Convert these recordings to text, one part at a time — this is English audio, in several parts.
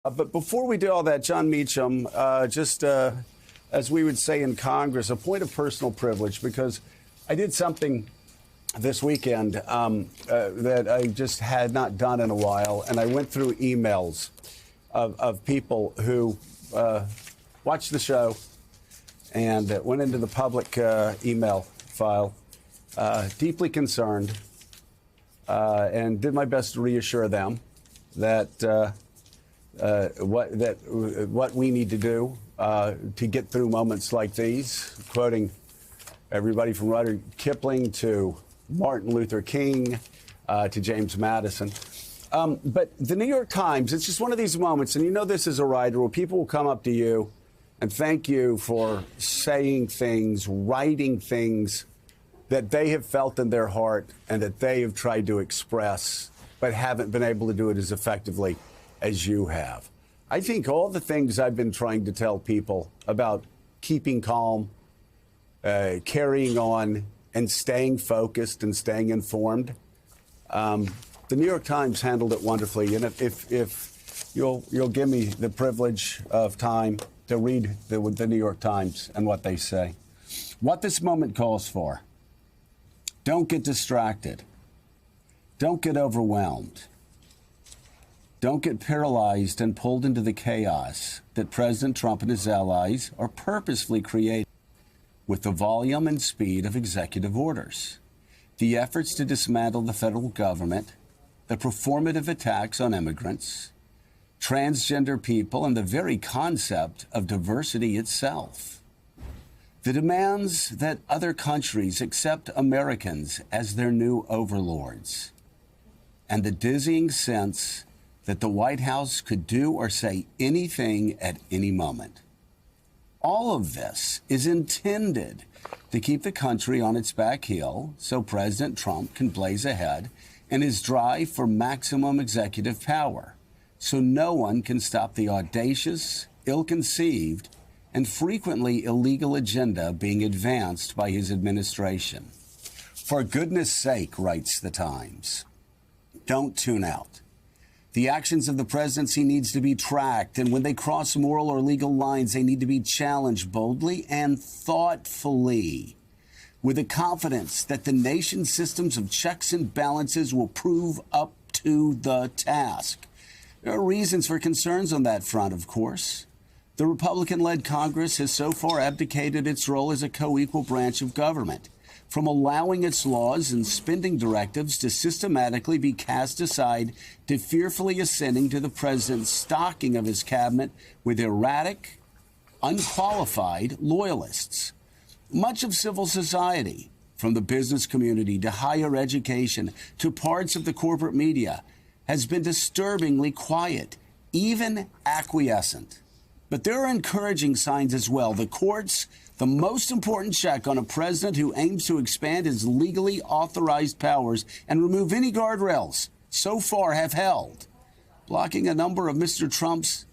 But before we do all that, John Meacham, as we would say in Congress, a point of personal privilege, because I did something this weekend that I just had not done in a while. And I went through emails of people who watched the show and went into the public email file, deeply concerned, and did my best to reassure them that what we need to do to get through moments like these, quoting everybody from Rudyard Kipling to Martin Luther King to James Madison. But the New York Times, it's just one of these moments, and you know this as a writer, where people will come up to you and thank you for saying things, writing things that they have felt in their heart and that they have tried to express, but haven't been able to do it as effectively as you have. I think all the things I've been trying to tell people about keeping calm, carrying on, and staying focused and staying informed, the New York Times handled it wonderfully. And if you'll give me the privilege of time to read the New York Times and what they say. What this moment calls for: don't get distracted. Don't get overwhelmed. Don't get paralyzed and pulled into the chaos that President Trump and his allies are purposefully creating with the volume and speed of executive orders, the efforts to dismantle the federal government, the performative attacks on immigrants, transgender people, and the very concept of diversity itself, the demands that other countries accept Americans as their new overlords, and the dizzying sense that the White House could do or say anything at any moment. All of this is intended to keep the country on its back heel so President Trump can blaze ahead in his drive for maximum executive power, so no one can stop the audacious, ill-conceived, and frequently illegal agenda being advanced by his administration. For goodness sake, writes the Times, don't tune out. The actions of the presidency needs to be tracked, and when they cross moral or legal lines, they need to be challenged boldly and thoughtfully, with the confidence that the nation's systems of checks and balances will prove up to the task. There are reasons for concerns on that front, of course. The Republican-led Congress has so far abdicated its role as a co-equal branch of government, from allowing its laws and spending directives to systematically be cast aside to fearfully ascending to the president's stocking of his cabinet with erratic, unqualified loyalists. Much of civil society, from the business community to higher education to parts of the corporate media, has been disturbingly quiet, even acquiescent. But there are encouraging signs as well. The courts, the most important check on a president who aims to expand his legally authorized powers and remove any guardrails, so far have held, blocking a number of Mr. Trump's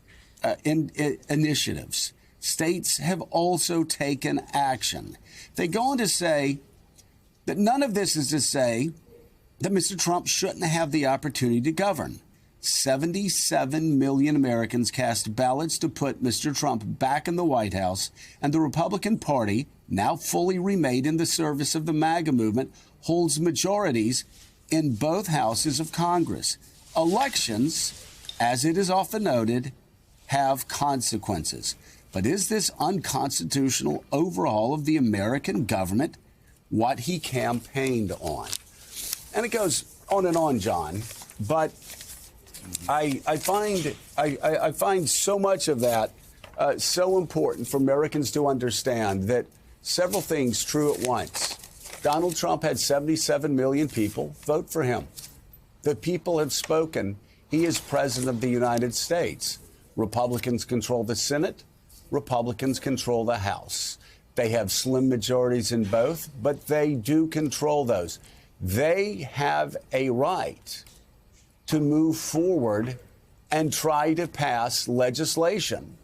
initiatives. States have also taken action. They go on to say that none of this is to say that Mr. Trump shouldn't have the opportunity to govern. 77 million Americans cast ballots to put Mr. Trump back in the White House, and the Republican Party, now fully remade in the service of the MAGA movement, holds majorities in both houses of Congress. Elections, as it is often noted, have consequences. But is this unconstitutional overhaul of the American government what he campaigned on? And it goes on and on, John, but I find so much of that so important for Americans to understand that several things true at once. Donald Trump had 77 million people vote for him. The people have spoken. He is president of the United States. Republicans control the Senate. Republicans control the House. They have slim majorities in both, but they do control those. They have a right to move forward and try to pass legislation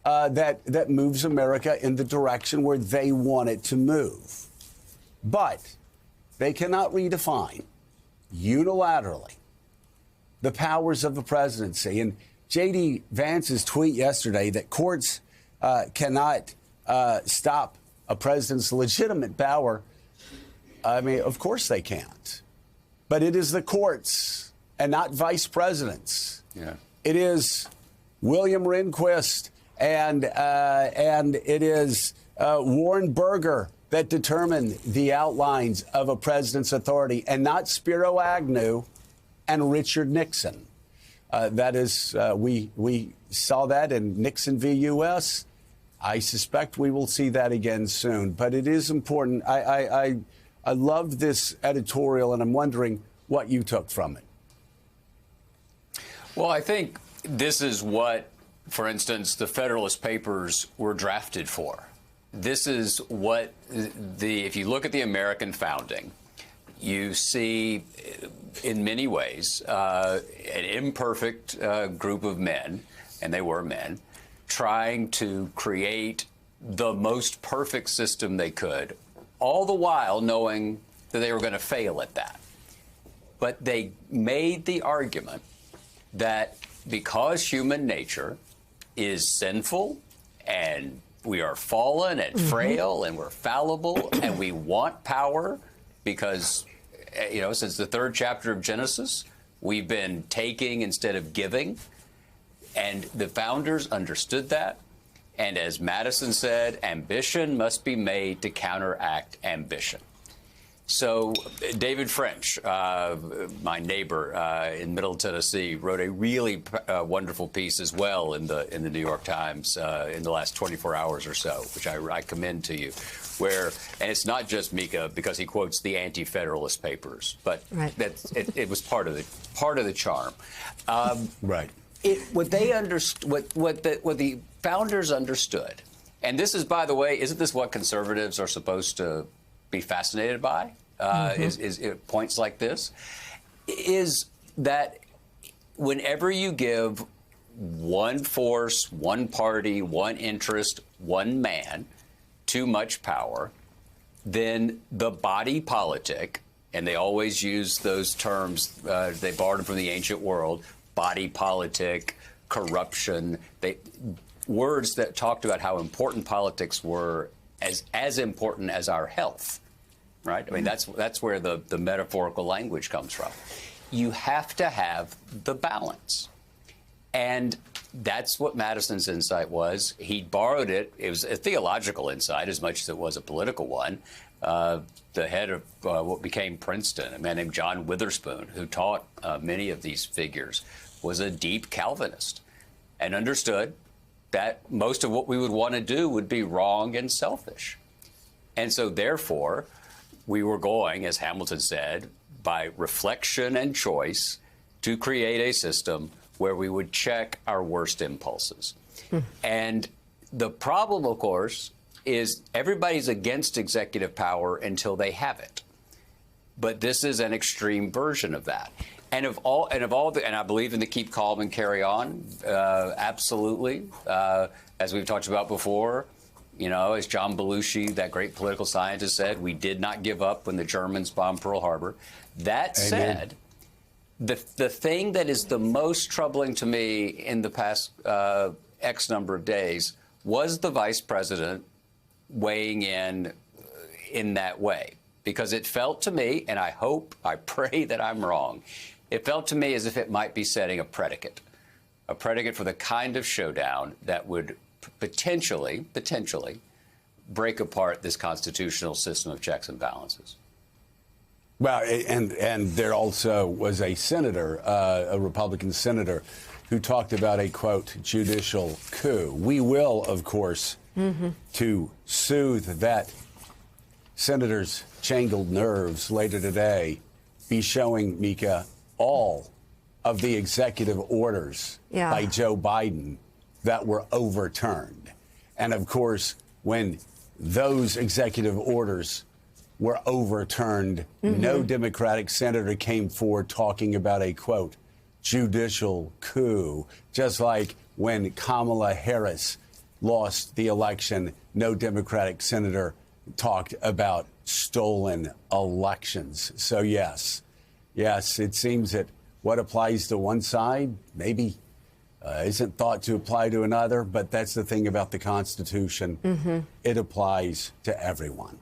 that moves America in the direction where they want it to move. But they cannot redefine unilaterally the powers of the presidency. And J.D. Vance's tweet yesterday that courts cannot stop a president's legitimate power, I mean, of course they can't. But it is the courts and not vice presidents. Yeah. It is William Rehnquist and it is Warren Burger that determine the outlines of a president's authority, and not Spiro Agnew and Richard Nixon. That is, we saw that in Nixon v. U.S. I suspect we will see that again soon. But it is important. I love this editorial, and I'm wondering what you took from it. Well, I think this is what, for instance, the Federalist Papers were drafted for. This is what if you look at the American founding, you see in many ways an imperfect group of men, and they were men, trying to create the most perfect system they could, all the while knowing that they were going to fail at that. But they made the argument that because human nature is sinful and we are fallen and frail and we're fallible and we want power because, you know, since the 3rd chapter of Genesis, we've been taking instead of giving. And the founders understood that. And as Madison said, ambition must be made to counteract ambition. So David French, my neighbor in Middle Tennessee, wrote a really wonderful piece as well in the New York Times in the last 24 hours or so, which I commend to you. Where, and it's not just Mika because he quotes the Anti-Federalist Papers, but it was part of the charm. Right. What the founders understood, and this is, by the way, isn't this what conservatives are supposed to be fascinated by? Is points like this, is that whenever you give one force, one party, one interest, one man too much power, then the body politic, and they always use those terms, they borrowed them from the ancient world, body politic, corruption, words that talked about how important politics were, as important as our health, right? I mean, that's where the metaphorical language comes from. You have to have the balance. And that's what Madison's insight was. He borrowed it. It was a theological insight as much as it was a political one. The head of what became Princeton, a man named John Witherspoon, who taught many of these figures, was a deep Calvinist and understood that most of what we would want to do would be wrong and selfish. And so, therefore, we were going, as Hamilton said, by reflection and choice to create a system where we would check our worst impulses. And the problem, of course, is everybody's against executive power until they have it. But this is an extreme version of that. And I believe in the keep calm and carry on, absolutely. As we've talked about before, you know, as John Belushi, that great political scientist, said, we did not give up when the Germans bombed Pearl Harbor. That said, the thing that is the most troubling to me in the past X number of days was the vice president weighing in that way. Because it felt to me, and I pray that I'm wrong, it felt to me as if it might be setting a predicate for the kind of showdown that would potentially break apart this constitutional system of checks and balances. Well, and there also was a senator, a Republican senator, who talked about a, quote, judicial coup. We will, of course, to soothe that senator's jangled nerves later today, be showing, Mika, all of the executive orders by Joe Biden that were overturned. And, of course, when those executive orders were overturned, no Democratic senator came forward talking about a, quote, judicial coup, just like when Kamala Harris lost the election, no Democratic senator talked about stolen elections. So, yes, it seems that what applies to one side maybe isn't thought to apply to another, but that's the thing about the Constitution. It applies to everyone.